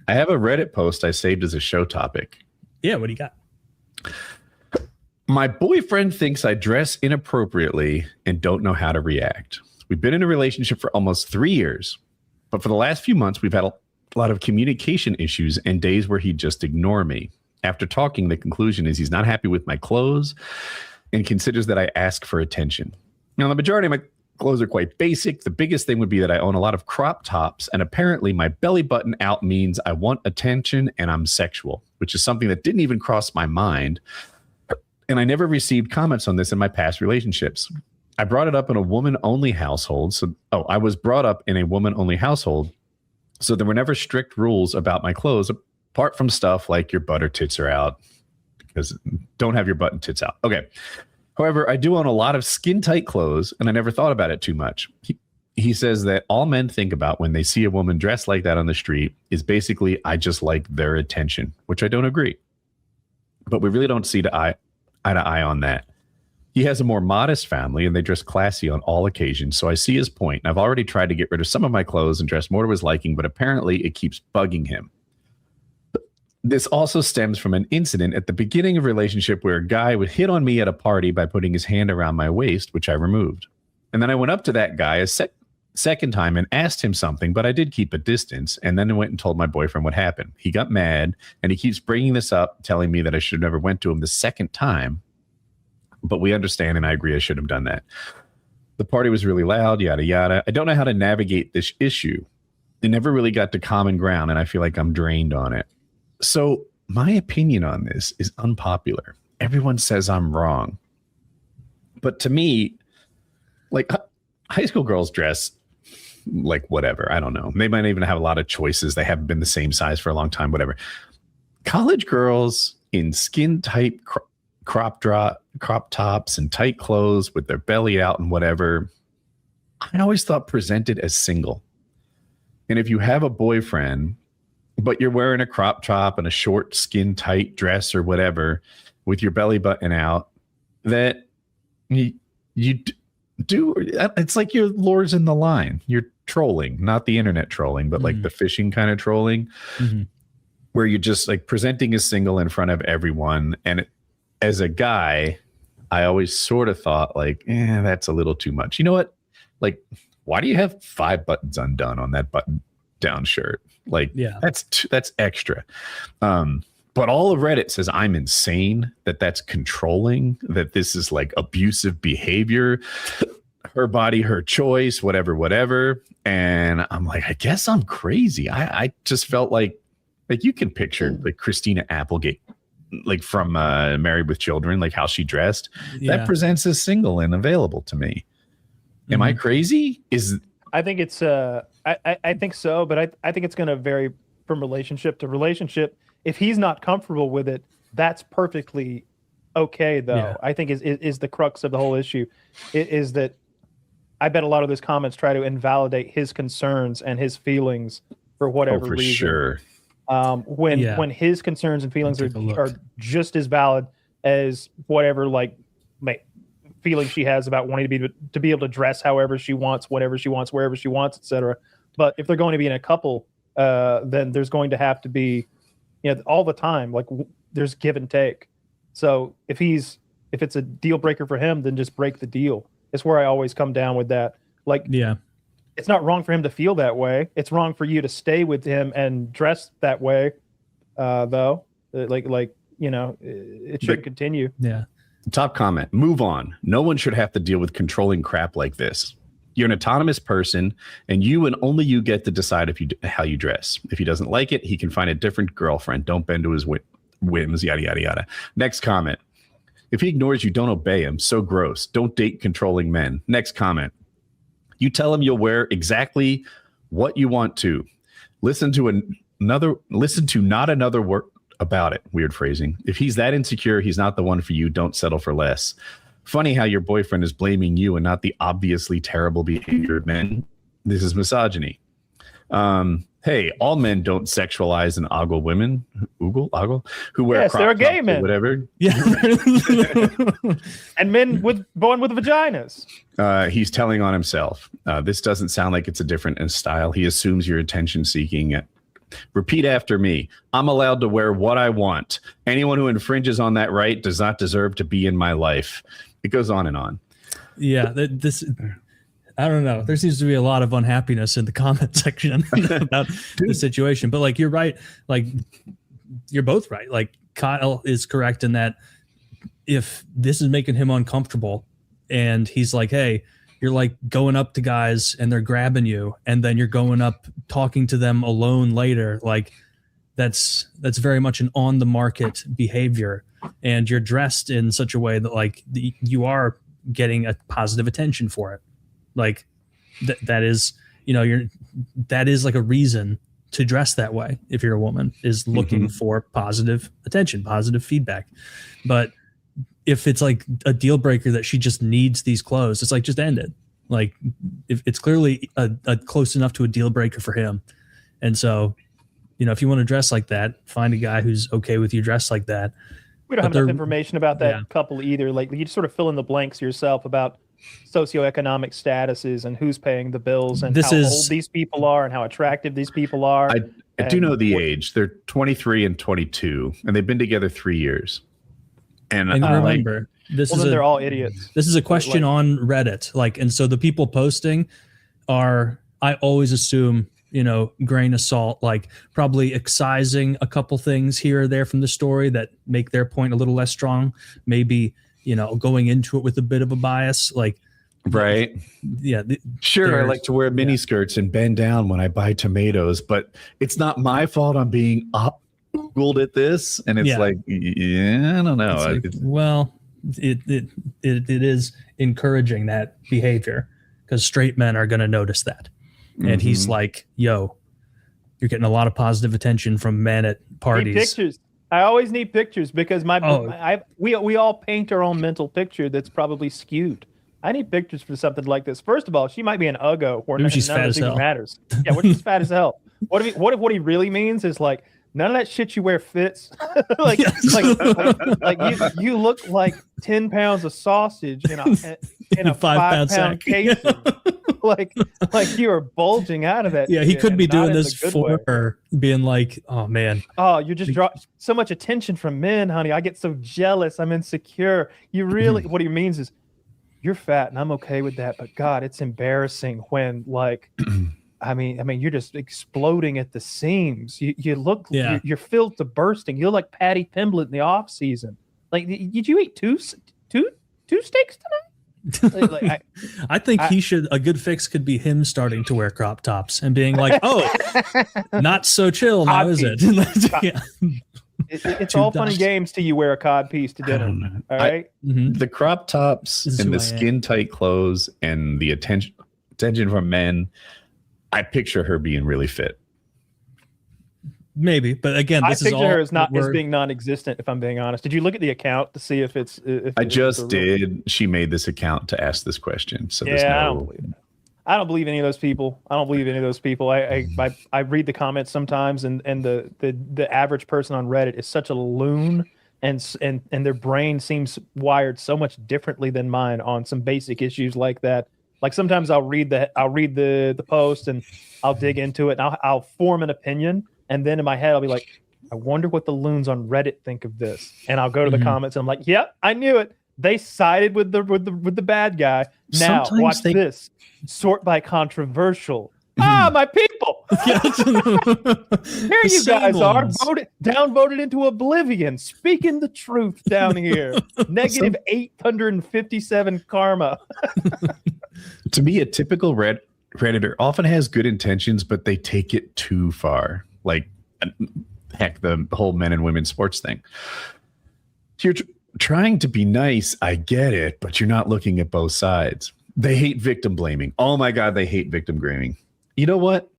I have a Reddit post I saved as a show topic. Yeah, what do you got? My boyfriend thinks I dress inappropriately and don't know how to react. We've been in a relationship for almost 3 years, but for the last few months, we've had a lot of communication issues and days where he'd just ignore me. After talking, the conclusion is he's not happy with my clothes and considers that I ask for attention. Now, the majority of my clothes are quite basic. The biggest thing would be that I own a lot of crop tops, and apparently my belly button out means I want attention and I'm sexual, which is something that didn't even cross my mind. And I never received comments on this in my past relationships. I brought it up in a woman-only household. I was brought up in a woman-only household, so there were never strict rules about my clothes, apart from stuff like your butt or tits are out, because don't have your butt and tits out. Okay. However, I do own a lot of skin-tight clothes, and I never thought about it too much. He says that all men think about when they see a woman dressed like that on the street is basically, I just like their attention, which I don't agree. But we really don't see eye to eye on that. He has a more modest family, and they dress classy on all occasions, so I see his point. And I've already tried to get rid of some of my clothes and dress more to his liking, but apparently it keeps bugging him. This also stems from an incident at the beginning of a relationship where a guy would hit on me at a party by putting his hand around my waist, which I removed. And then I went up to that guy a second time and asked him something, but I did keep a distance, and then I went and told my boyfriend what happened. He got mad, and he keeps bringing this up, telling me that I should have never went to him the second time, but we understand, and I agree I should have done that. The party was really loud, yada, yada. I don't know how to navigate this issue. It never really got to common ground, and I feel like I'm drained on it. So my opinion on this is unpopular. Everyone says I'm wrong. But to me, like, high school girls dress like whatever. I don't know. They might even have a lot of choices. They haven't been the same size for a long time, whatever. College girls in skin-tight crop tops and tight clothes with their belly out and whatever, I always thought presented as single. And if you have a boyfriend, but you're wearing a crop top and a short skin-tight dress or whatever with your belly button out, that you do, it's like you're lures in the line. You're trolling, not the internet trolling, but like the fishing kind of trolling, where you're just like presenting as single in front of everyone. And as a guy, I always sort of thought like, that's a little too much. You know what? Like, why do you have 5 buttons undone on that button down shirt? Like, that's extra. But all of Reddit says I'm insane, that's controlling, that this is like abusive behavior, her body, her choice, whatever. And I'm like, I guess I'm crazy. I just felt like you can picture like Christina Applegate, like from Married with Children, like how she dressed. That presents as single and available to me. Am I crazy? I think it's I think so, but I think it's going to vary from relationship to relationship. If he's not comfortable with it, that's perfectly okay, though. Yeah. I think is the crux of the whole issue is that I bet a lot of those comments try to invalidate his concerns and his feelings for whatever reason. Sure. When his concerns and feelings are just as valid as whatever feeling she has about wanting to be able to dress however she wants, whatever she wants, wherever she wants, etc. But if they're going to be in a couple, then there's going to have to be, all the time, like there's give and take. So if it's a deal breaker for him, then just break the deal. It's where I always come down with that. Like, it's not wrong for him to feel that way. It's wrong for you to stay with him and dress that way, though. It shouldn't continue. Yeah. Top comment, move on. No one should have to deal with controlling crap like this. You're an autonomous person, and you and only you get to decide how you dress. If he doesn't like it, he can find a different girlfriend. Don't bend to his whims, yada, yada, yada. Next comment. If he ignores you, don't obey him. So gross. Don't date controlling men. Next comment. You tell him you'll wear exactly what you want to. Listen to not another word about it. Weird phrasing. If he's that insecure, he's not the one for you. Don't settle for less. Funny how your boyfriend is blaming you and not the obviously terrible behavior of men. This is misogyny. Hey, all men don't sexualize and ogle women. Ogle? Who wear crop they're gay tops men. Or whatever. Yeah. And men born with vaginas. He's telling on himself. This doesn't sound like it's a different style. He assumes you're attention seeking Repeat after me. I'm allowed to wear what I want. Anyone who infringes on that right does not deserve to be in my life. It goes on and on. Yeah, I don't know. There seems to be a lot of unhappiness in the comment section about the situation. But like, you're right. Like, you're both right. Like, Kyle is correct in that if this is making him uncomfortable and he's like, hey, you're like going up to guys and they're grabbing you, and then you're going up talking to them alone later, like that's very much an on the market behavior, and you're dressed in such a way that like you are getting a positive attention for it. Like that is, you know, that is like a reason to dress that way if you're a woman, is looking for positive attention, positive feedback. But if it's like a deal breaker that she just needs these clothes, it's like, just end it. Like, if it's clearly a close enough to a deal breaker for him. And so, you know, if you want to dress like that, find a guy who's okay with you dressed like that. We don't have enough information about that couple either. Like, you sort of fill in the blanks yourself about socioeconomic statuses and who's paying the bills and how old these people are and how attractive these people are. I do know the age. They're 23 and 22, and they've been together 3 years. And remember, they're all idiots. This is a question on Reddit. Like, and so the people posting are, I always assume, you know, grain of salt, like probably excising a couple things here or there from the story that make their point a little less strong. Maybe, you know, going into it with a bit of a bias, like, right. Yeah. Sure. I like to wear mini skirts and bend down when I buy tomatoes, but it's not my fault I'm being Googled at this. And it's like, I don't know. Like, well, it is encouraging that behavior, because straight men are going to notice that. And he's like, yo, you're getting a lot of positive attention from men at parties. Need pictures. I always need pictures, because we all paint our own mental picture that's probably skewed. I need pictures for something like this. First of all, she might be an uggo, or none of this even matters. Yeah, what if she's fat as hell? What if what he really means is like, none of that shit you wear fits. like you look like 10 pounds of sausage in a 5-pound casing. like you are bulging out of that. Yeah, he could be doing this for her, being like, oh man. Oh, you just draw so much attention from men, honey. I get so jealous. I'm insecure. You really, what he means is, you're fat and I'm okay with that, but God, it's embarrassing when, like, I mean, you're just exploding at the seams. You look, you're filled to bursting. You look like Patty Pimblett in the off season. Like, did you eat two steaks tonight? I think a good fix could be him starting to wear crop tops and being like, oh, not so chill now, is it? It's all fun and games till you wear a cod piece to dinner. All right. The crop tops and the skin tight clothes and the attention from men, I picture her being really fit. Maybe, but again, I picture her as being non-existent. If I'm being honest, did you look at the account to see if it's? I just did. She made this account to ask this question. So I don't believe any of those people. I read the comments sometimes, and the average person on Reddit is such a loon, and their brain seems wired so much differently than mine on some basic issues like that. Like, sometimes I'll read the post and I'll dig into it and I'll form an opinion, and then in my head I'll be like, I wonder what the loons on Reddit think of this, and I'll go to the comments and I'm like, yep, I knew it. They sided with the bad guy. Now watch this. Sort by controversial. My people. Here you guys are, downvoted into oblivion, speaking the truth down here. Negative 857 karma. To me, a typical Redditor often has good intentions, but they take it too far. Like, heck, the whole men and women sports thing. You're trying to be nice, I get it, but you're not looking at both sides. They hate victim blaming. Oh my God, they hate victim blaming. You know what?